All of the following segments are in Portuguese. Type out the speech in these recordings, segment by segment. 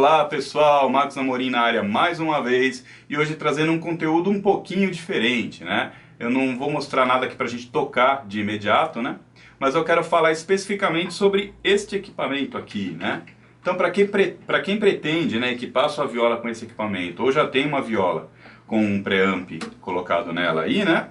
Olá pessoal, Marcos Amorim na área mais uma vez e hoje trazendo um conteúdo um pouquinho diferente, né? Eu não vou mostrar nada aqui pra gente tocar de imediato, né? Mas eu quero falar especificamente sobre este equipamento aqui, né? Então para quem pretende, né, equipar sua viola com esse equipamento ou já tem uma viola com um preamp colocado nela aí, né?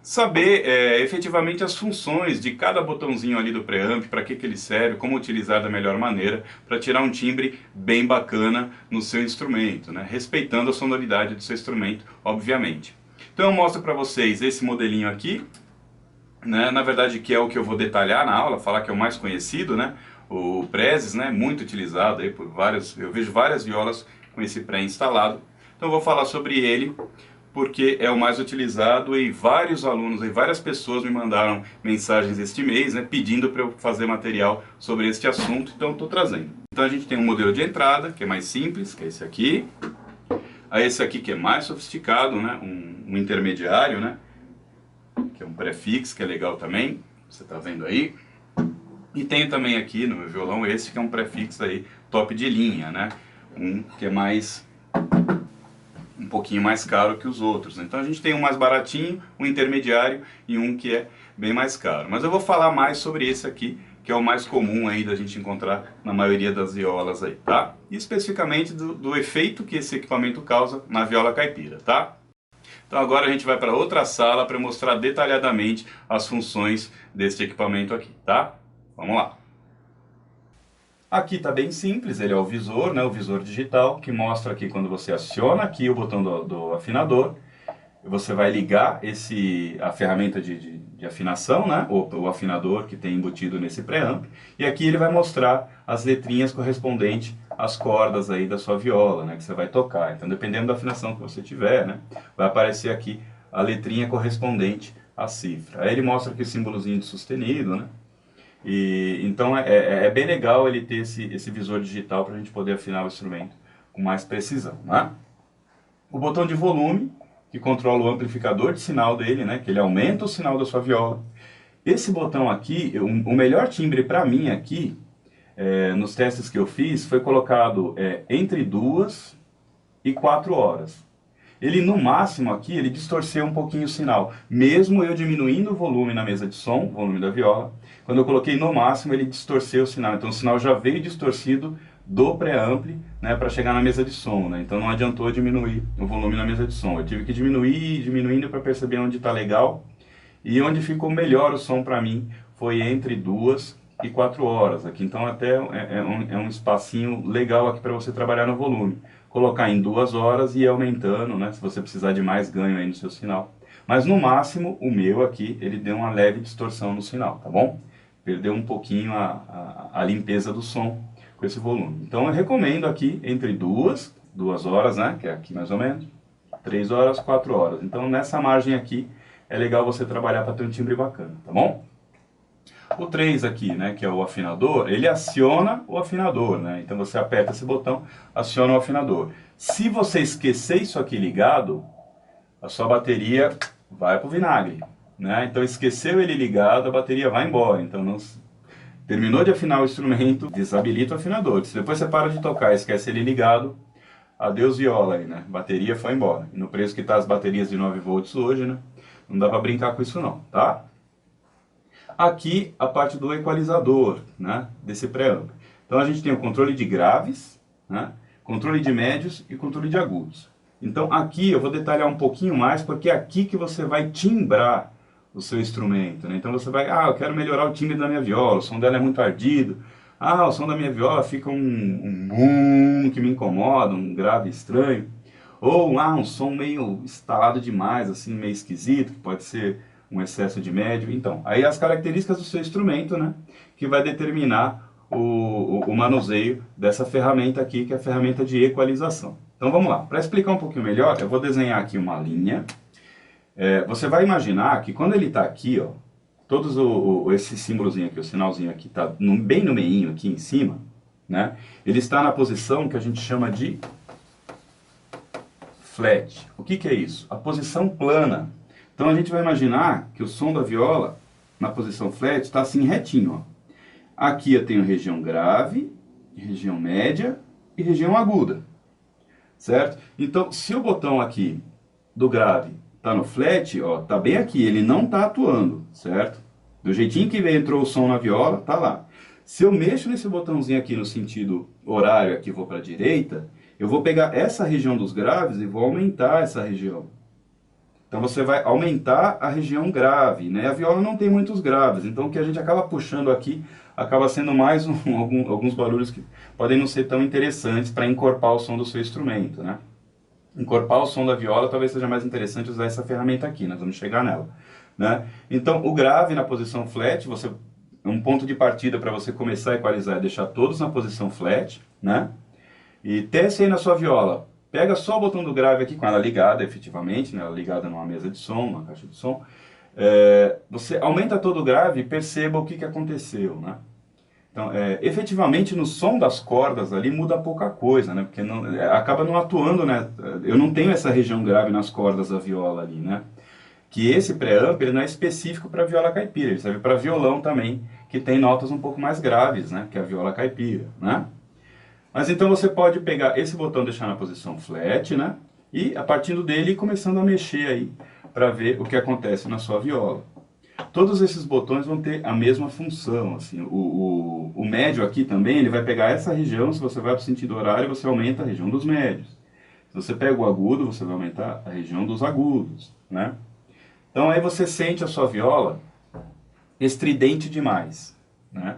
Saber efetivamente as funções de cada botãozinho ali do preamp, para que ele serve, como utilizar da melhor maneira para tirar um timbre bem bacana no seu instrumento, né? Respeitando a sonoridade do seu instrumento, obviamente. Então eu mostro para vocês esse modelinho aqui, né? Na verdade que é o que eu vou detalhar na aula, falar que é o mais conhecido, né? O Prezes, né? Muito utilizado aí por várias, eu vejo várias violas com esse pré instalado. Então eu vou falar sobre ele, porque é o mais utilizado e vários alunos e várias pessoas me mandaram mensagens este mês, né, pedindo para eu fazer material sobre este assunto, então estou trazendo. Então a gente tem um modelo de entrada, que é mais simples, que é esse aqui. Aí esse aqui que é mais sofisticado, né, um intermediário, né, que é um prefix, que é legal também, você está vendo aí. E tem também aqui no meu violão esse que é um prefix aí, top de linha, né, um que é mais um pouquinho mais caro que os outros. Então a gente tem um mais baratinho, um intermediário e um que é bem mais caro. Mas eu vou falar mais sobre esse aqui, que é o mais comum aí da gente encontrar na maioria das violas aí, tá? E especificamente do efeito que esse equipamento causa na viola caipira, tá? Então agora a gente vai para outra sala para mostrar detalhadamente as funções desse equipamento aqui, tá? Vamos lá. Aqui está bem simples, ele é o visor, né, o visor digital, que mostra aqui quando você aciona aqui o botão do afinador, você vai ligar a ferramenta de afinação, né, o afinador que tem embutido nesse preamp, e aqui ele vai mostrar as letrinhas correspondentes às cordas aí da sua viola, né, que você vai tocar. Então dependendo da afinação que você tiver, né, vai aparecer aqui a letrinha correspondente à cifra. Aí ele mostra aqui o símbolozinho de sustenido, né. Então é bem legal ele ter esse visor digital para a gente poder afinar o instrumento com mais precisão, né? O botão de volume, que controla o amplificador de sinal dele, né? Que ele aumenta o sinal da sua viola. Esse botão aqui, o melhor timbre para mim aqui, nos testes que eu fiz, foi colocado entre 2 e 4 horas. Ele no máximo aqui, ele distorceu um pouquinho o sinal, mesmo eu diminuindo o volume na mesa de som, o volume da viola, quando eu coloquei no máximo ele distorceu o sinal, então o sinal já veio distorcido do pré-ampli, né, para chegar na mesa de som, né? Então não adiantou diminuir o volume na mesa de som, eu tive que diminuir, diminuindo para perceber onde está legal, e onde ficou melhor o som para mim foi entre 2 e 4 horas aqui, então até é um espacinho legal aqui para você trabalhar no volume. Colocar em 2 horas e ir aumentando, né, se você precisar de mais ganho aí no seu sinal. Mas no máximo, o meu aqui, ele deu uma leve distorção no sinal, tá bom? Perdeu um pouquinho a limpeza do som com esse volume. Então eu recomendo aqui entre 2 horas, né, que é aqui mais ou menos, 3 horas, 4 horas. Então nessa margem aqui é legal você trabalhar para ter um timbre bacana, tá bom? O 3 aqui, né, que é o afinador, ele aciona o afinador, né? Então você aperta esse botão, aciona o afinador. Se você esquecer isso aqui ligado, a sua bateria vai pro vinagre, né? Então esqueceu ele ligado, a bateria vai embora. Então terminou de afinar o instrumento, desabilita o afinador. Se depois você para de tocar e esquece ele ligado, adeus viola aí, né? Bateria foi embora. E no preço que tá as baterias de 9 volts hoje, né? Não dá para brincar com isso não, tá? Aqui a parte do equalizador, né, desse preamp. Então a gente tem o controle de graves, né, controle de médios e controle de agudos. Então aqui eu vou detalhar um pouquinho mais, porque é aqui que você vai timbrar o seu instrumento, né? Então você vai, eu quero melhorar o timbre da minha viola, o som dela é muito ardido. O som da minha viola fica um boom que me incomoda, um grave estranho. Ou um som meio instalado demais, assim, meio esquisito, que pode ser um excesso de médio. Então, aí as características do seu instrumento, né, que vai determinar o manuseio dessa ferramenta aqui, que é a ferramenta de equalização. Então vamos lá, para explicar um pouquinho melhor, eu vou desenhar aqui uma linha. Você vai imaginar que quando ele está aqui, ó, todos esse símbolozinho aqui, o sinalzinho aqui, está bem no meinho aqui em cima, né, ele está na posição que a gente chama de flat. O que é isso? A posição plana. Então a gente vai imaginar que o som da viola, na posição flat, está assim retinho, ó. Aqui eu tenho região grave, região média e região aguda, certo? Então, se o botão aqui do grave está no flat, ó, tá bem aqui, ele não está atuando, certo? Do jeitinho que entrou o som na viola, tá lá. Se eu mexo nesse botãozinho aqui no sentido horário, aqui vou para a direita, eu vou pegar essa região dos graves e vou aumentar essa região. Então você vai aumentar a região grave, né? A viola não tem muitos graves, então o que a gente acaba puxando aqui acaba sendo mais alguns barulhos que podem não ser tão interessantes para encorpar o som do seu instrumento, né? Encorpar o som da viola talvez seja mais interessante usar essa ferramenta aqui, nós vamos chegar nela, né? Então o grave na posição flat, um ponto de partida para você começar a equalizar é deixar todos na posição flat, né? E teste aí na sua viola. Pega só o botão do grave aqui com ela ligada, efetivamente, né? Ela ligada numa mesa de som, numa caixa de som. Você aumenta todo o grave e perceba o que aconteceu, né? Então, efetivamente no som das cordas ali muda pouca coisa, né? Porque acaba não atuando, né? Eu não tenho essa região grave nas cordas da viola ali, né? Que esse preamp ele não é específico para viola caipira, ele serve para violão também, que tem notas um pouco mais graves, né? Que é a viola caipira, né? Mas então você pode pegar esse botão e deixar na posição flat, né? E a partir dele ir começando a mexer aí para ver o que acontece na sua viola. Todos esses botões vão ter a mesma função, assim. O médio aqui também, ele vai pegar essa região, se você vai para o sentido horário, você aumenta a região dos médios. Se você pega o agudo, você vai aumentar a região dos agudos, né? Então aí você sente a sua viola estridente demais, né?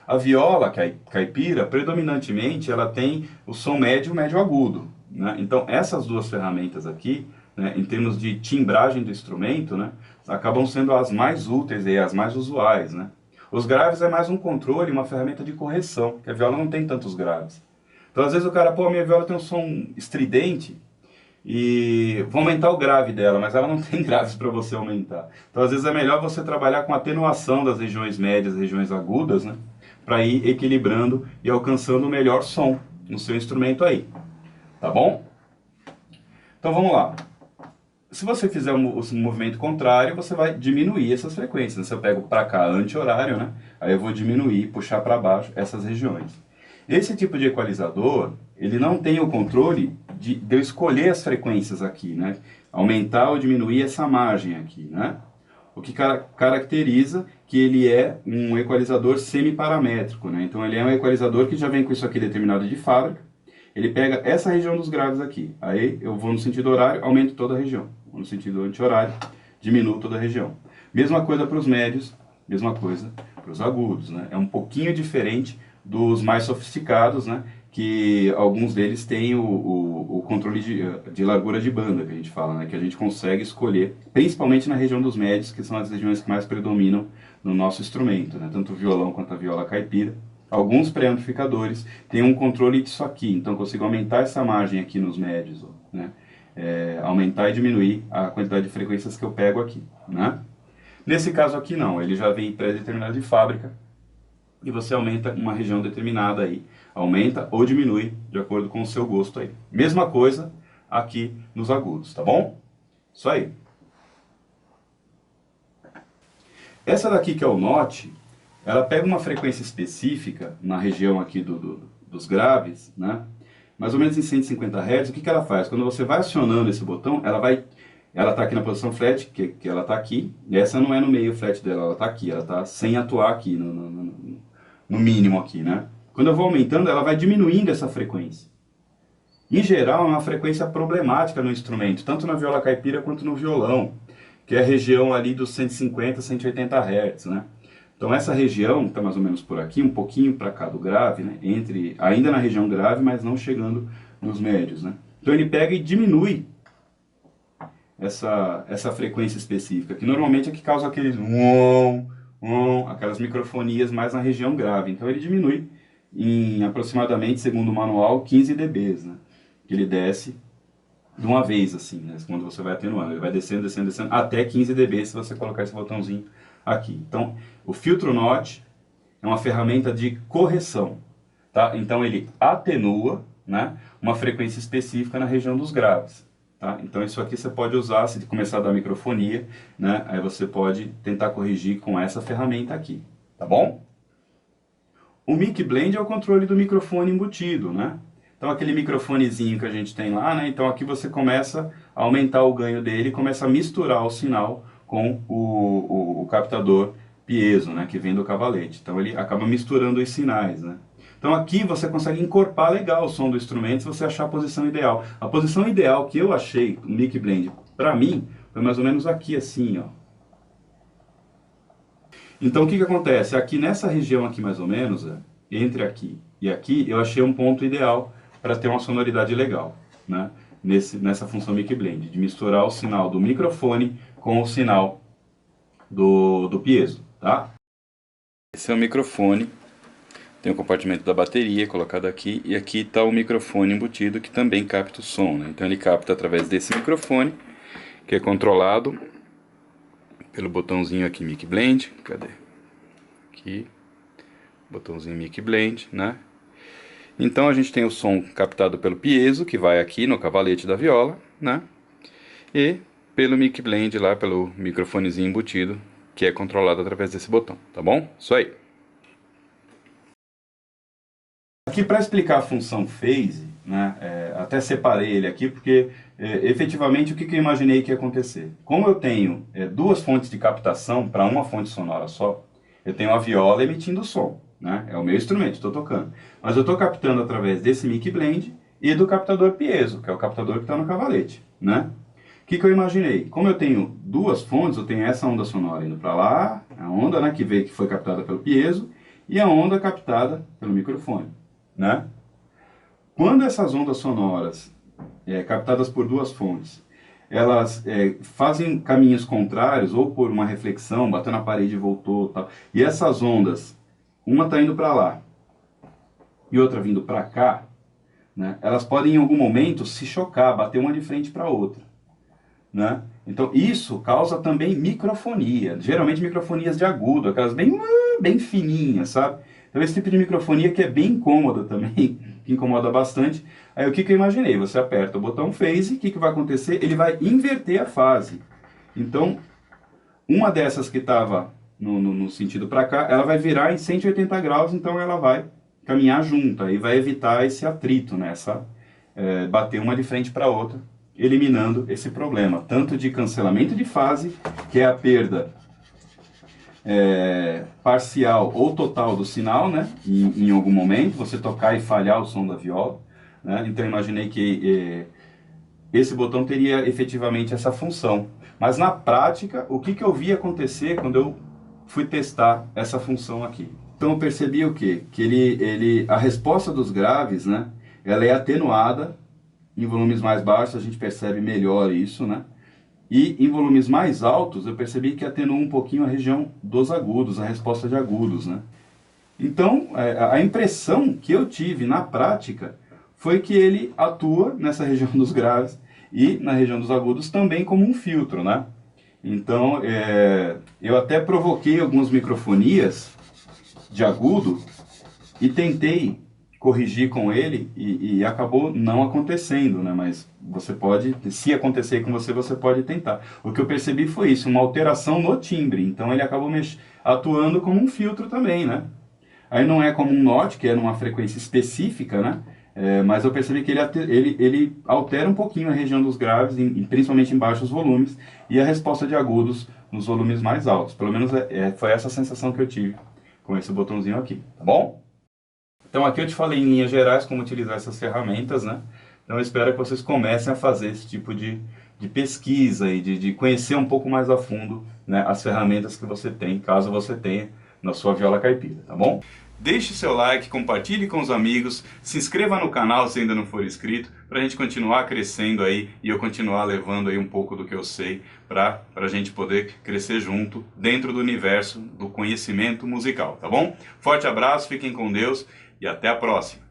A viola caipira, predominantemente, ela tem o som médio, médio agudo, né? Então, essas duas ferramentas aqui, né, em termos de timbragem do instrumento, né, acabam sendo as mais úteis e as mais usuais, né? Os graves é mais um controle, uma ferramenta de correção, que a viola não tem tantos graves. Então, às vezes o cara, pô, a minha viola tem um som estridente, e vou aumentar o grave dela, mas ela não tem graves para você aumentar. Então, às vezes é melhor você trabalhar com atenuação das regiões médias e regiões agudas, né? Para ir equilibrando e alcançando o melhor som no seu instrumento aí. Tá bom? Então vamos lá. Se você fizer um movimento contrário, você vai diminuir essas frequências. Se eu pego para cá anti-horário, né? Aí eu vou diminuir, puxar para baixo essas regiões. Esse tipo de equalizador, ele não tem o controle de eu escolher as frequências aqui, né? Aumentar ou diminuir essa margem aqui, né? O que caracteriza que ele é um equalizador semiparamétrico, né? Então ele é um equalizador que já vem com isso aqui determinado de fábrica. Ele pega essa região dos graves aqui. Aí eu vou no sentido horário, aumento toda a região. Vou no sentido anti-horário, diminuo toda a região. Mesma coisa para os médios, mesma coisa para os agudos, né? É um pouquinho diferente dos mais sofisticados, né? Que alguns deles têm o controle de largura de banda, que a gente fala, né? Que a gente consegue escolher, principalmente na região dos médios, que são as regiões que mais predominam no nosso instrumento, né? Tanto o violão quanto a viola caipira. Alguns pré-amplificadores têm um controle disso aqui, então eu consigo aumentar essa margem aqui nos médios, né? Aumentar e diminuir a quantidade de frequências que eu pego aqui, né? Nesse caso aqui não, ele já vem pré-determinado de fábrica, e você aumenta uma região determinada aí. Aumenta ou diminui de acordo com o seu gosto aí. Mesma coisa aqui nos agudos, tá bom? Isso aí. Essa daqui que é o note, ela pega uma frequência específica na região aqui dos graves, né? Mais ou menos em 150 Hz. O que ela faz? Quando você vai acionando esse botão, ela está aqui na posição flat, que ela está aqui. E essa não é no meio flat dela, ela está aqui. Ela está sem atuar aqui, no mínimo aqui, né? Quando eu vou aumentando, ela vai diminuindo essa frequência. Em geral, é uma frequência problemática no instrumento, tanto na viola caipira quanto no violão, que é a região ali dos 150, 180 Hz, né? Então essa região está mais ou menos por aqui, um pouquinho para cá do grave, né? Ainda na região grave, mas não chegando nos médios, né? Então ele pega e diminui essa frequência específica, que normalmente é que causa aqueles aquelas microfonias mais na região grave. Então ele diminui em aproximadamente, segundo o manual, 15 dB, né? Que ele desce de uma vez, assim, né? Quando você vai atenuando. Ele vai descendo, descendo, descendo, até 15 dB se você colocar esse botãozinho aqui. Então, o filtro notch é uma ferramenta de correção, tá? Então ele atenua, né, uma frequência específica na região dos graves. Tá? Então isso aqui você pode usar, se começar a dar microfonia, né? Aí você pode tentar corrigir com essa ferramenta aqui, tá bom? O mic blend é o controle do microfone embutido, né? Então aquele microfonezinho que a gente tem lá, né? Então aqui você começa a aumentar o ganho dele, começa a misturar o sinal com o captador piezo, né? Que vem do cavalete. Então ele acaba misturando os sinais, né? Então aqui você consegue encorpar legal o som do instrumento se você achar a posição ideal. A posição ideal que eu achei no Mic Blend, para mim, foi mais ou menos aqui assim, ó. Então o que que acontece? Aqui nessa região aqui mais ou menos, entre aqui e aqui, eu achei um ponto ideal para ter uma sonoridade legal, né? Nessa função Mic Blend, de misturar o sinal do microfone com o sinal do piezo, tá? Esse é o microfone, tem o compartimento da bateria colocado aqui, e aqui está o microfone embutido que também capta o som, né? Então ele capta através desse microfone, que é controlado pelo botãozinho aqui Mic Blend, cadê? Aqui, botãozinho Mic Blend, né? Então a gente tem o som captado pelo piezo, que vai aqui no cavalete da viola, né? E pelo Mic Blend lá, pelo microfonezinho embutido, que é controlado através desse botão, tá bom? Isso aí. Aqui para explicar a função phase, né, até separei ele aqui porque efetivamente o que eu imaginei que ia acontecer. Como eu tenho duas fontes de captação para uma fonte sonora só, eu tenho a viola emitindo som, né, é o meu instrumento, estou tocando. Mas eu estou captando através desse Mic Blend e do captador piezo, que é o captador que está no cavalete, né? O que eu imaginei? Como eu tenho duas fontes, eu tenho essa onda sonora indo para lá, a onda, né, que foi captada pelo piezo, e a onda captada pelo microfone, né? Quando essas ondas sonoras, captadas por duas fontes, elas fazem caminhos contrários, ou por uma reflexão, bateu na parede e voltou, tal, e essas ondas, uma está indo para lá e outra vindo para cá, né, elas podem em algum momento se chocar, bater uma de frente para a outra, né? Então isso causa também microfonia, geralmente microfonias de agudo, aquelas bem fininhas, sabe? Então esse tipo de microfonia que é bem incômoda também, que incomoda bastante. Aí o que eu imaginei? Você aperta o botão phase, o que vai acontecer? Ele vai inverter a fase. Então uma dessas que estava no sentido para cá, ela vai virar em 180 graus, então ela vai caminhar junto, aí vai evitar esse atrito, né? Bater uma de frente para a outra, eliminando esse problema, tanto de cancelamento de fase, que é a perda parcial ou total do sinal, né, em algum momento, você tocar e falhar o som da viola, né? Então eu imaginei que esse botão teria efetivamente essa função. Mas na prática, o que eu vi acontecer quando eu fui testar essa função aqui? Então eu percebi o quê? Que a resposta dos graves, né, ela é atenuada. Em volumes mais baixos a gente percebe melhor isso, né? E em volumes mais altos eu percebi que atenuou um pouquinho a região dos agudos, a resposta de agudos, né? Então a impressão que eu tive na prática foi que ele atua nessa região dos graves e na região dos agudos também como um filtro, né? Então eu até provoquei algumas microfonias de agudo e tentei corrigir com ele e acabou não acontecendo, né? Mas você pode, se acontecer com você, você pode tentar. O que eu percebi foi isso, uma alteração no timbre, então ele acabou atuando como um filtro também, né? Aí não é como um norte, que é numa frequência específica, né? Mas eu percebi que ele altera um pouquinho a região dos graves, principalmente em baixos volumes, e a resposta de agudos nos volumes mais altos. Pelo menos foi essa a sensação que eu tive com esse botãozinho aqui, tá bom? Então aqui eu te falei em linhas gerais como utilizar essas ferramentas, né? Então eu espero que vocês comecem a fazer esse tipo de pesquisa e de conhecer um pouco mais a fundo, né, as ferramentas que você tem, caso você tenha na sua viola caipira, tá bom? Deixe seu like, compartilhe com os amigos, se inscreva no canal se ainda não for inscrito, para a gente continuar crescendo aí e eu continuar levando aí um pouco do que eu sei para a gente poder crescer junto dentro do universo do conhecimento musical, tá bom? Forte abraço, fiquem com Deus e até a próxima!